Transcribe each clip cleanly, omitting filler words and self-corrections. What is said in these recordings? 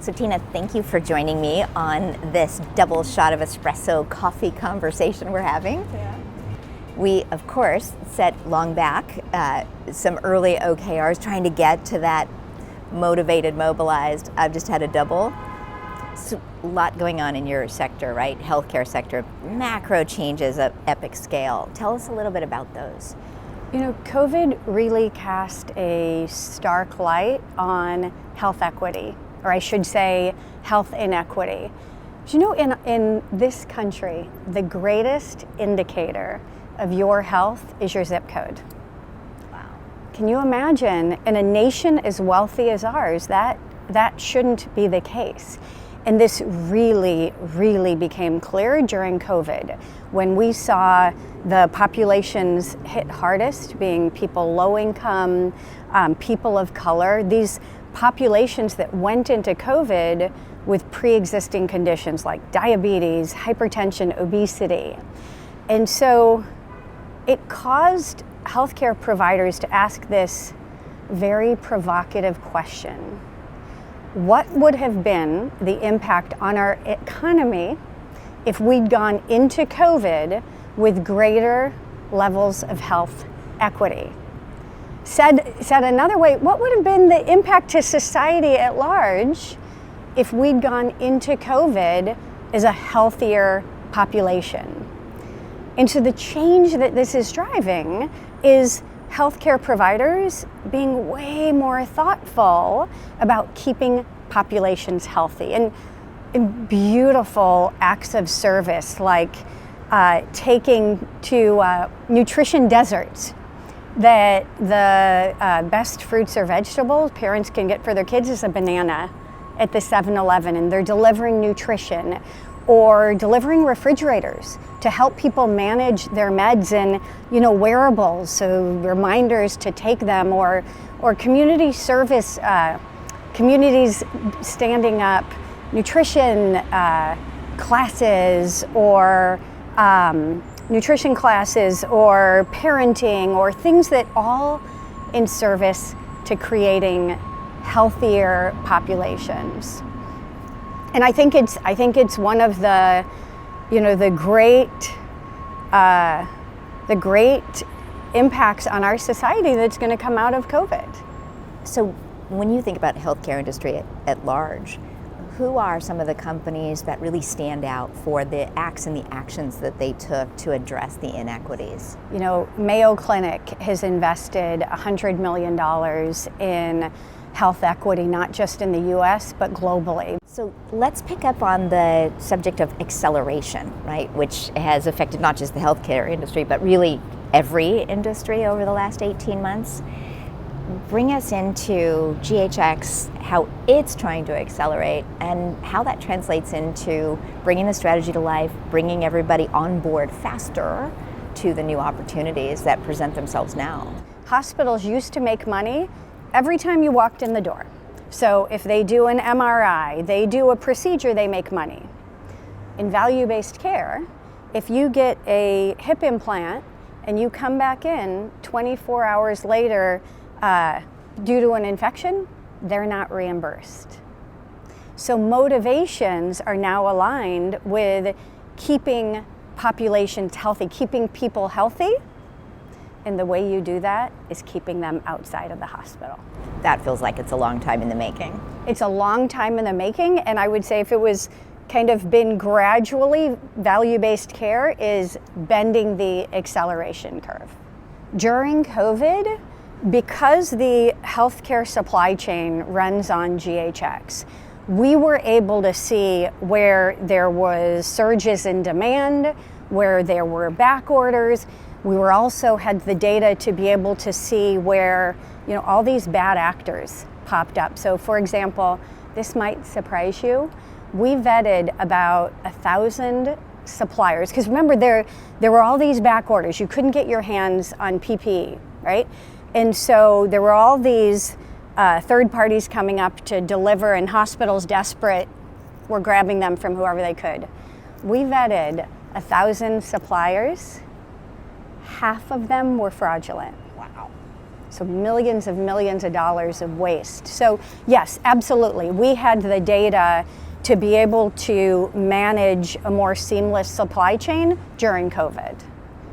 So Tina, thank you for joining me on this double shot of espresso coffee conversation we're having. Yeah. We, of course, set long back some early OKRs trying to get to that motivated, mobilized. I've just had a double. So, a lot going on in your sector, right? Healthcare sector, macro changes at epic scale. Tell us a little bit about those. You know, COVID really cast a stark light on health equity, or I should say health inequity. You know, in this country, the greatest indicator of your health is your zip code. Wow. Can you imagine, in a nation as wealthy as ours, that shouldn't be the case. And this really, really became clear during COVID when we saw the populations hit hardest, being people low income, people of color, these populations that went into COVID with pre-existing conditions like diabetes, hypertension, obesity. And so it caused healthcare providers to ask this very provocative question. What would have been the impact on our economy if we'd gone into COVID with greater levels of health equity? Said another way, what would have been the impact to society at large if we'd gone into COVID as a healthier population? And so the change that this is driving is healthcare providers being way more thoughtful about keeping populations healthy and beautiful acts of service like taking to nutrition deserts that the best fruits or vegetables parents can get for their kids is a banana at the 7-Eleven, and they're delivering nutrition, or delivering refrigerators to help people manage their meds and, you know, wearables, so reminders to take them, or community service, communities standing up nutrition classes, or nutrition classes, or parenting, or things that all in service to creating healthier populations. And I think it's one of the, you know, the great impacts on our society that's going to come out of COVID. So when you think about healthcare industry at large, who are some of the companies that really stand out for the acts and the actions that they took to address the inequities? You know, Mayo Clinic has invested $100 million in health equity, not just in the US, but globally. So let's pick up on the subject of acceleration, right, which has affected not just the healthcare industry, but really every industry over the last 18 months. Bring us into GHX, how it's trying to accelerate, and how that translates into bringing the strategy to life, bringing everybody on board faster to the new opportunities that present themselves now. Hospitals used to make money every time you walked in the door. So if they do an MRI, they do a procedure, they make money. In value-based care, if you get a hip implant and you come back in 24 hours later due to an infection, they're not reimbursed. So motivations are now aligned with keeping populations healthy, keeping people healthy. And the way you do that is keeping them outside of the hospital. That feels like it's a long time in the making. It's a long time in the making, and I would say if it was kind of been gradually, value-based care is bending the acceleration curve. During COVID, because the healthcare supply chain runs on GHX, we were able to see where there was surges in demand, where there were back orders. We were also had the data to be able to see where, you know, all these bad actors popped up. So for example, this might surprise you. We vetted about 1,000 suppliers, because remember there were all these back orders. You couldn't get your hands on PPE, right? And so there were all these third parties coming up to deliver, and hospitals desperate were grabbing them from whoever they could. We vetted 1,000 suppliers. Half of them were fraudulent. Wow. So millions of dollars of waste. So yes, absolutely. We had the data to be able to manage a more seamless supply chain during COVID.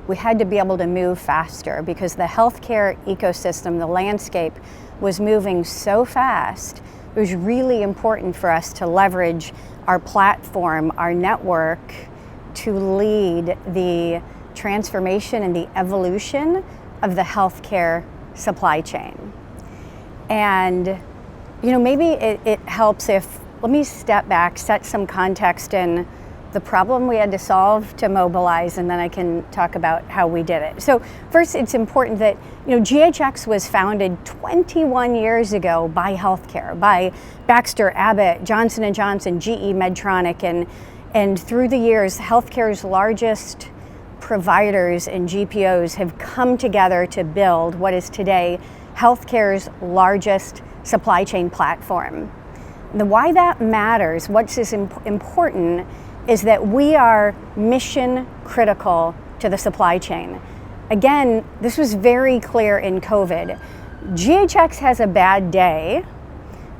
We had to be able to move faster because the healthcare ecosystem, the landscape, was moving so fast. It was really important for us to leverage our platform, our network, to lead the transformation and the evolution of the healthcare supply chain. And maybe it helps if, let me step back, set some context in the problem we had to solve to mobilize, and then I can talk about how we did it. So first, it's important that GHX was founded 21 years ago by healthcare, by Baxter, Abbott, Johnson & Johnson, GE, Medtronic, and through the years, healthcare's largest providers and GPOs have come together to build what is today healthcare's largest supply chain platform. And why that matters, what's important, is that we are mission critical to the supply chain. Again, this was very clear in COVID. GHX has a bad day,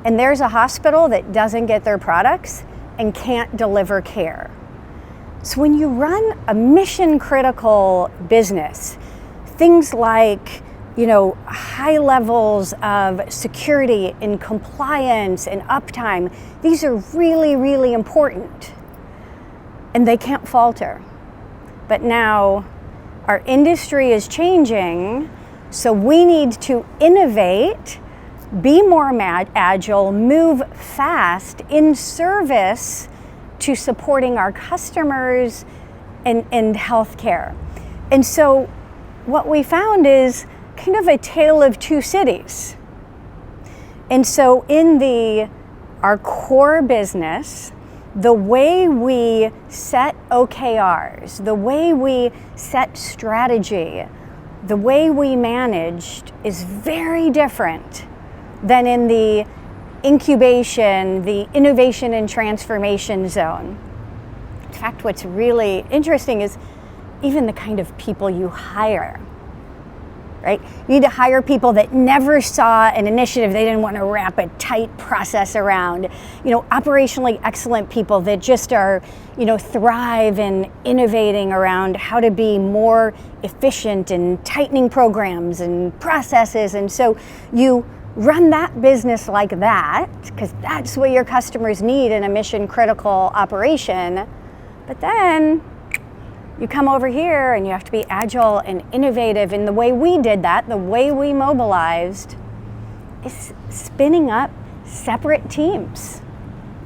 and there's a hospital that doesn't get their products and can't deliver care. So when you run a mission critical business, things like high levels of security and compliance and uptime, these are really, really important. And they can't falter. But now our industry is changing, so we need to innovate, be more agile, move fast in service to supporting our customers and healthcare. And so what we found is kind of a tale of two cities. And so in our core business, the way we set OKRs, the way we set strategy, the way we managed is very different than in the incubation, the innovation and transformation zone. In fact, what's really interesting is even the kind of people you hire. Right? You need to hire people that never saw an initiative they didn't want to wrap a tight process around. Operationally excellent people that just are, thrive in innovating around how to be more efficient and tightening programs and processes. And so you run that business like that, because that's what your customers need in a mission critical operation. But then you come over here and you have to be agile and innovative. And the way we did that, the way we mobilized, is spinning up separate teams,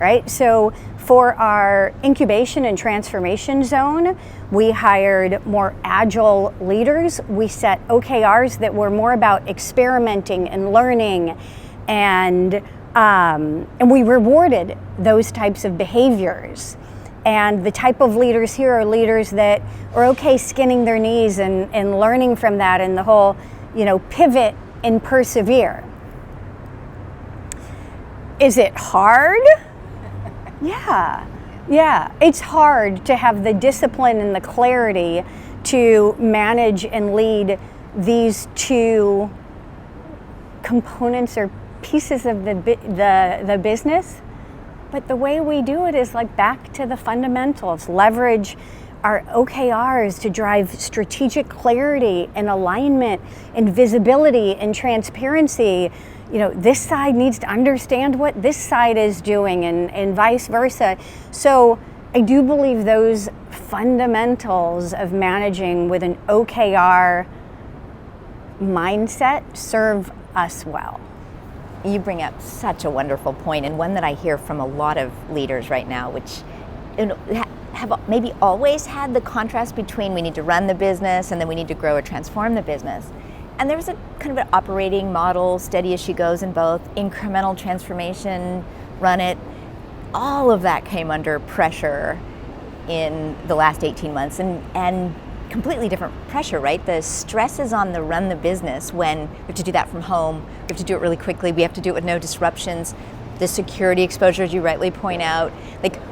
right? So for our incubation and transformation zone, we hired more agile leaders. We set OKRs that were more about experimenting and learning, and we rewarded those types of behaviors. And the type of leaders here are leaders that are okay skinning their knees and learning from that, and the whole, pivot and persevere. Is it hard? Yeah. It's hard to have the discipline and the clarity to manage and lead these two components or pieces of the business. But the way we do it is back to the fundamentals, leverage our OKRs to drive strategic clarity and alignment and visibility and transparency. This side needs to understand what this side is doing, and vice versa. So I do believe those fundamentals of managing with an OKR mindset serve us well. You bring up such a wonderful point, and one that I hear from a lot of leaders right now, which have maybe always had the contrast between we need to run the business and then we need to grow or transform the business. And there's a kind of an operating model, steady as she goes in both, incremental transformation, run it. All of that came under pressure in the last 18 months, and completely different pressure, right? The stress is on the run the business when we have to do that from home, we have to do it really quickly, we have to do it with no disruptions. The security exposure, as you rightly point out,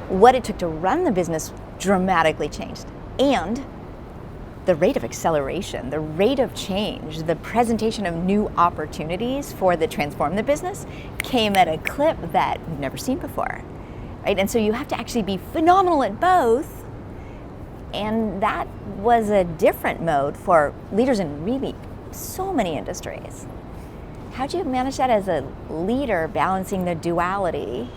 what it took to run the business dramatically changed. And the rate of acceleration, the rate of change, the presentation of new opportunities for the transform the business came at a clip that we've never seen before, right? And so you have to actually be phenomenal at both, and that was a different mode for leaders in really so many industries. How do you manage that as a leader, balancing the duality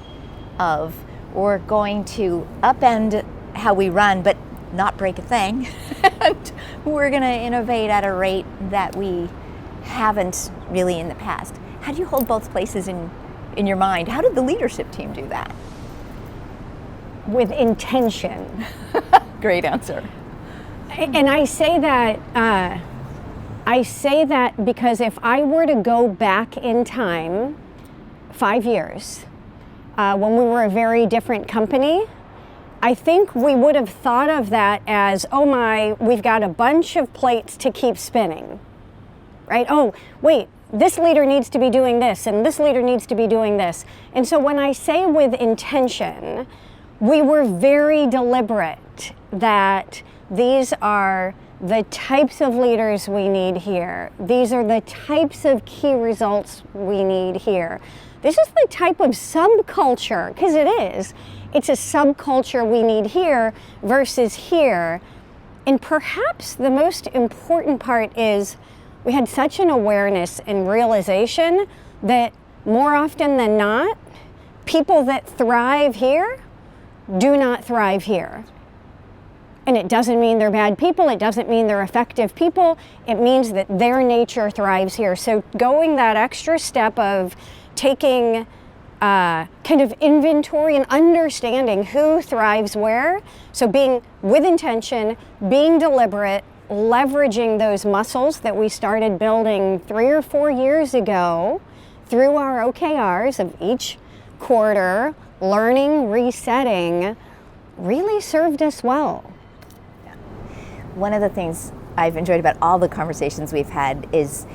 of we're going to upend how we run, but not break a thing, and we're going to innovate at a rate that we haven't really in the past? How do you hold both places in your mind? How did the leadership team do that? With intention. Great answer. And I say that because if I were to go back in time 5 years, when we were a very different company, I think we would have thought of that as, oh my, we've got a bunch of plates to keep spinning, right? Oh, wait, this leader needs to be doing this, and this leader needs to be doing this. And so when I say with intention, we were very deliberate that these are the types of leaders we need here. These are the types of key results we need here. This is the type of subculture, because it is. It's a subculture we need here versus here. And perhaps the most important part is we had such an awareness and realization that more often than not, people that thrive here do not thrive here. And it doesn't mean they're bad people. It doesn't mean they're effective people. It means that their nature thrives here. So going that extra step of taking kind of inventory and understanding who thrives where. So being with intention, being deliberate, leveraging those muscles that we started building 3 or 4 years ago through our OKRs of each quarter, learning, resetting, really served us well. One of the things I've enjoyed about all the conversations we've had is,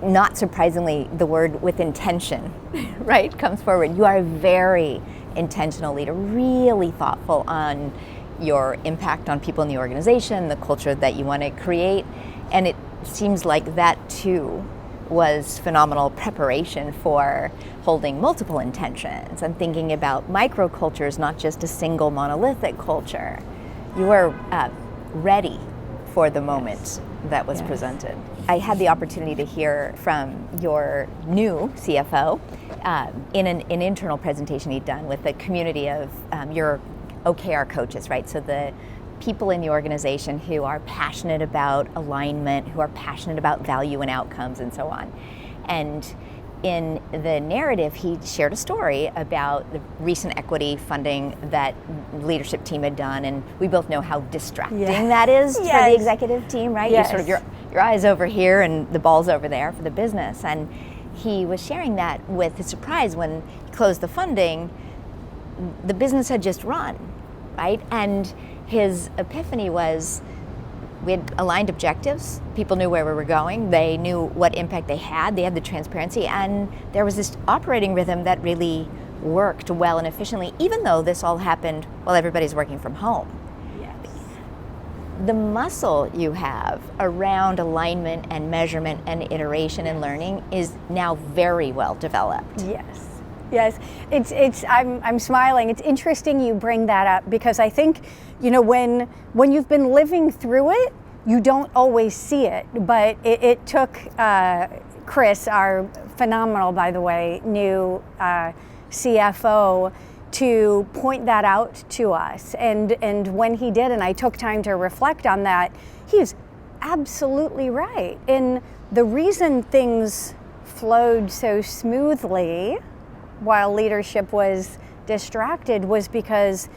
not surprisingly, the word with intention, right, comes forward. You are a very intentional leader, really thoughtful on your impact on people in the organization, the culture that you want to create. And it seems like that too was phenomenal preparation for holding multiple intentions and thinking about microcultures, not just a single monolithic culture. You were ready for the moment that was presented. I had the opportunity to hear from your new CFO in an internal presentation he'd done with a community of your OKR coaches, right? So the people in the organization who are passionate about alignment, who are passionate about value and outcomes and so on. And in the narrative, he shared a story about the recent equity funding that leadership team had done, and we both know how distracting that is for the executive team, right? You sort of your eyes over here and the ball's over there for the business. And he was sharing that with his surprise when he closed the funding, the business had just run, right? And his epiphany was, we had aligned objectives. People knew where we were going. They knew what impact they had. They had the transparency. And there was this operating rhythm that really worked well and efficiently, even though this all happened while everybody's working from home. Yes. The muscle you have around alignment and measurement and iteration and learning is now very well developed. Yes, I'm smiling. It's interesting you bring that up, because I think, you know, when you've been living through it, you don't always see it. But it took Chris, our phenomenal, by the way, new CFO, to point that out to us. And when he did, and I took time to reflect on that, he was absolutely right. And the reason things flowed so smoothly while leadership was distracted was because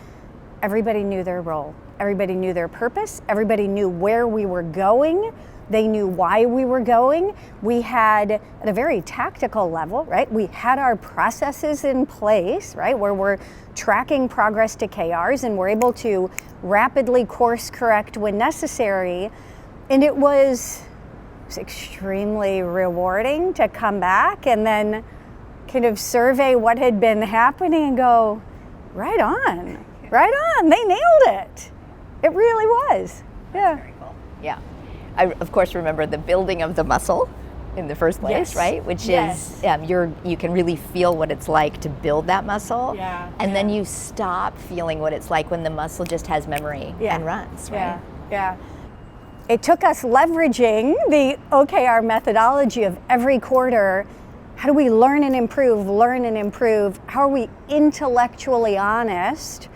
everybody knew their role. Everybody knew their purpose. Everybody knew where we were going. They knew why we were going. We had, at a very tactical level, right, we had our processes in place, right, where we're tracking progress to KRs and we're able to rapidly course correct when necessary. And it was extremely rewarding to come back and then kind of survey what had been happening and go, right on, they nailed it. It really was. Very cool. Yeah. I, of course, remember the building of the muscle in the first place, Yes. right? Which Yes. is, you can really feel what it's like to build that muscle. Yeah. And Yeah. then you stop feeling what it's like when the muscle just has memory and runs, right? Yeah. It took us leveraging the OKR methodology of every quarter. How do we learn and improve? How are we intellectually honest?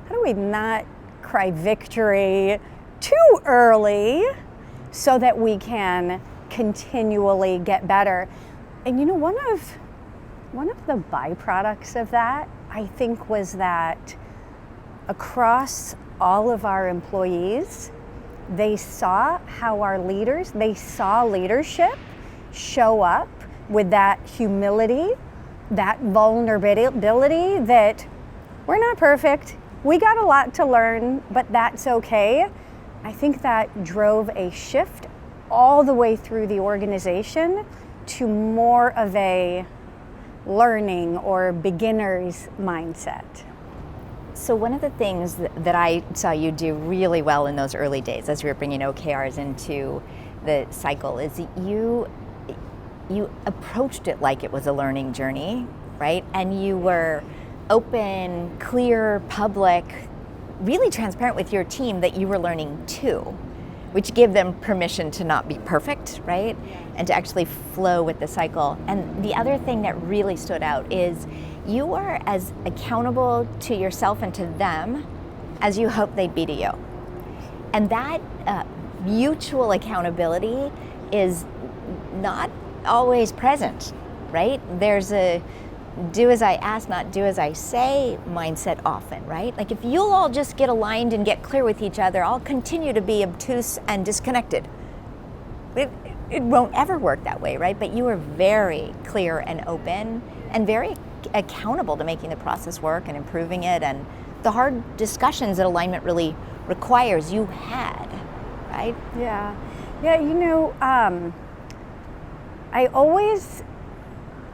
How do we not cry victory too early so that we can continually get better? And you know, one of the byproducts of that, I think, was that across all of our employees, they saw how they saw leadership show up with that humility, that vulnerability, that we're not perfect, we got a lot to learn, but that's okay. I think that drove a shift all the way through the organization to more of a learning or beginner's mindset. So one of the things that I saw you do really well in those early days as we were bringing OKRs into the cycle is you approached it like it was a learning journey, right? And you were open, clear, public, really transparent with your team that you were learning too, which gave them permission to not be perfect, right? And to actually flow with the cycle. And the other thing that really stood out is you were as accountable to yourself and to them as you hoped they'd be to you. And that mutual accountability is not always present, right? There's a do as I ask, not do as I say mindset often, right? Like if you'll all just get aligned and get clear with each other, I'll continue to be obtuse and disconnected. It won't ever work that way, right? But you were very clear and open and very accountable to making the process work and improving it, and the hard discussions that alignment really requires you had, right? Yeah, you know,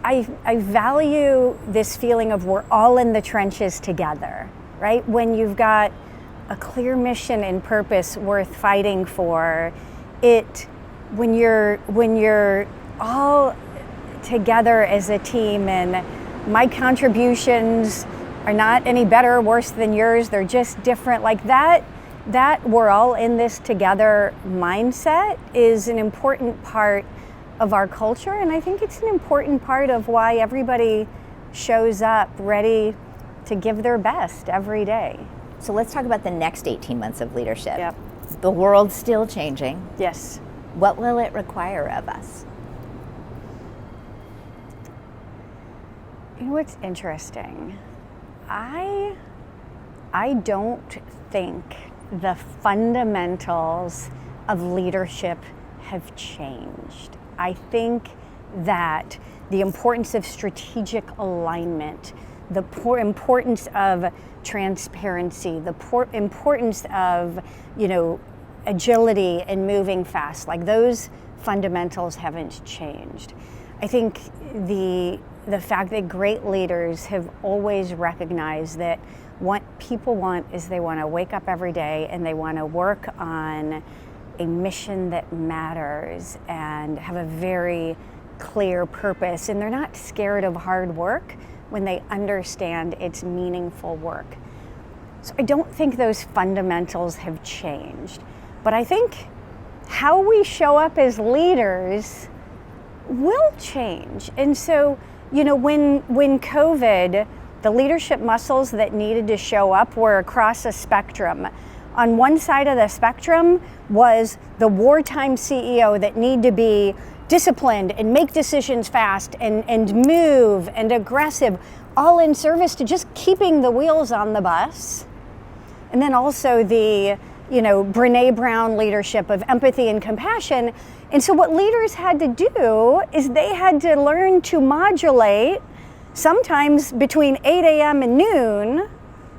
I value this feeling of we're all in the trenches together, right? When you've got a clear mission and purpose worth fighting for, when you're all together as a team, and my contributions are not any better or worse than yours, they're just different, like that we're all in this together mindset is an important part of our culture, and I think it's an important part of why everybody shows up ready to give their best every day. So let's talk about the next 18 months of leadership. Yep. The world's still changing. Yes. What will it require of us? You know what's interesting? I don't think the fundamentals of leadership have changed. I think that the importance of strategic alignment, the importance of transparency, the importance of, agility and moving fast, like those fundamentals haven't changed. I think the fact that great leaders have always recognized that what people want is they want to wake up every day and they want to work on a mission that matters and have a very clear purpose, and they're not scared of hard work when they understand it's meaningful work. So I don't think those fundamentals have changed, but I think how we show up as leaders will change. And so, when COVID, the leadership muscles that needed to show up were across a spectrum. On one side of the spectrum was the wartime CEO that need to be disciplined and make decisions fast and move and aggressive, all in service to just keeping the wheels on the bus. And then also the, Brené Brown leadership of empathy and compassion. And so what leaders had to do is they had to learn to modulate, sometimes between 8 a.m. and noon,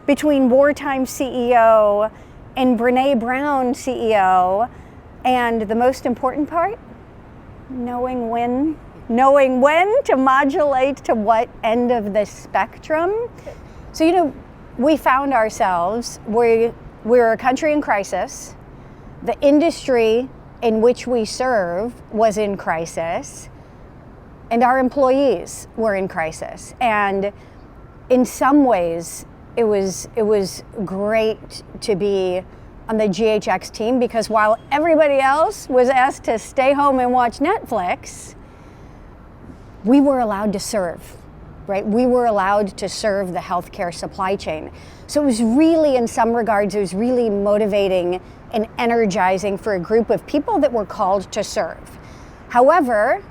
between wartime CEO and Brené Brown CEO. And the most important part, knowing when to modulate to what end of the spectrum. So, we found ourselves, we're a country in crisis. the industry in which we serve was in crisis, and our employees were in crisis. And in some ways, it was great to be on the GHX team, because while everybody else was asked to stay home and watch Netflix, we were allowed to serve, right? We were allowed to serve the healthcare supply chain. So it was really, in some regards, it was really motivating and energizing for a group of people that were called to serve. However,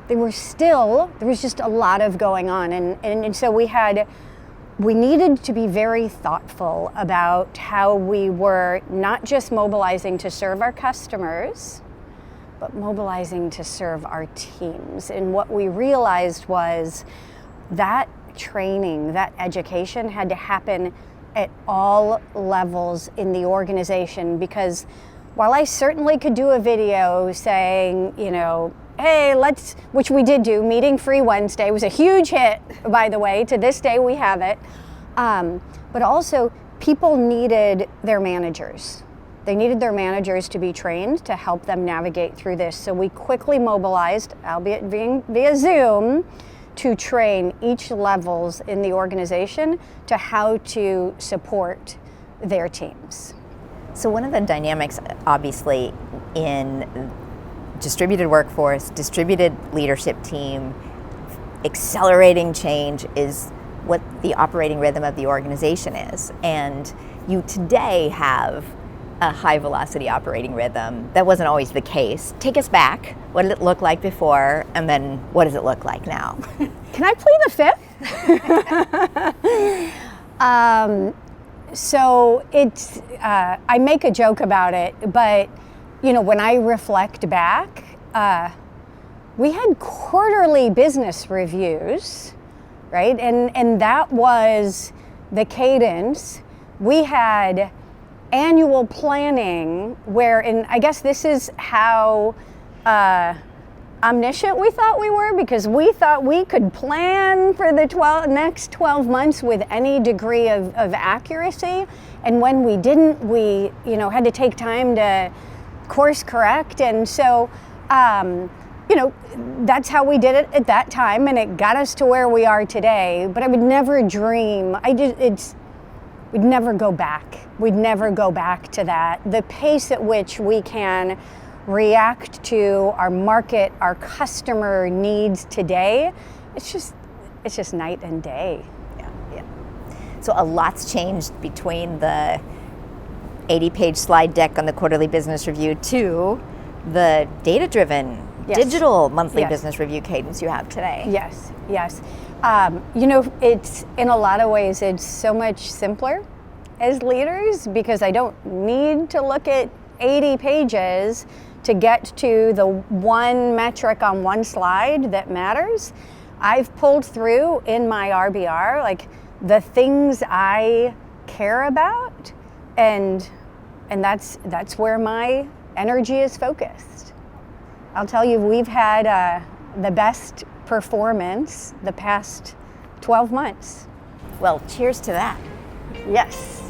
there was just a lot of going on. And so we needed to be very thoughtful about how we were not just mobilizing to serve our customers, but mobilizing to serve our teams. And what we realized was that training, that education had to happen at all levels in the organization, because while I certainly could do a video saying, hey, which we did do, Meeting Free Wednesday was a huge hit, by the way, to this day we have it, but also people needed their managers. They needed their managers to be trained to help them navigate through this. So we quickly mobilized, albeit via Zoom, to train each levels in the organization to how to support their teams. So one of the dynamics, obviously, in distributed workforce, distributed leadership team, accelerating change is what the operating rhythm of the organization is. And you today have a high velocity operating rhythm. That wasn't always the case. Take us back. What did it look like before, and then what does it look like now? Can I plead the fifth? So it's, I make a joke about it, but when I reflect back, we had quarterly business reviews, right? And that was the cadence. We had annual planning and I guess this is how omniscient we thought we were, because we thought we could plan for the next 12 months with any degree of accuracy. And when we didn't, we had to take time to course correct. And so that's how we did it at that time, and it got us to where we are today. But I would never dream, we'd never go back. We'd never go back to that. The pace at which we can react to our market, our customer needs today, it's just night and day. Yeah. So a lot's changed between the 80-page slide deck on the quarterly business review to the data-driven, digital monthly business review cadence you have today. Yes. It's, in a lot of ways, it's so much simpler as leaders, because I don't need to look at 80 pages to get to the one metric on one slide that matters. I've pulled through in my RBR, like, the things I care about, and that's where my energy is focused. I'll tell you, we've had the best performance the past 12 months. Well, cheers to that. Yes.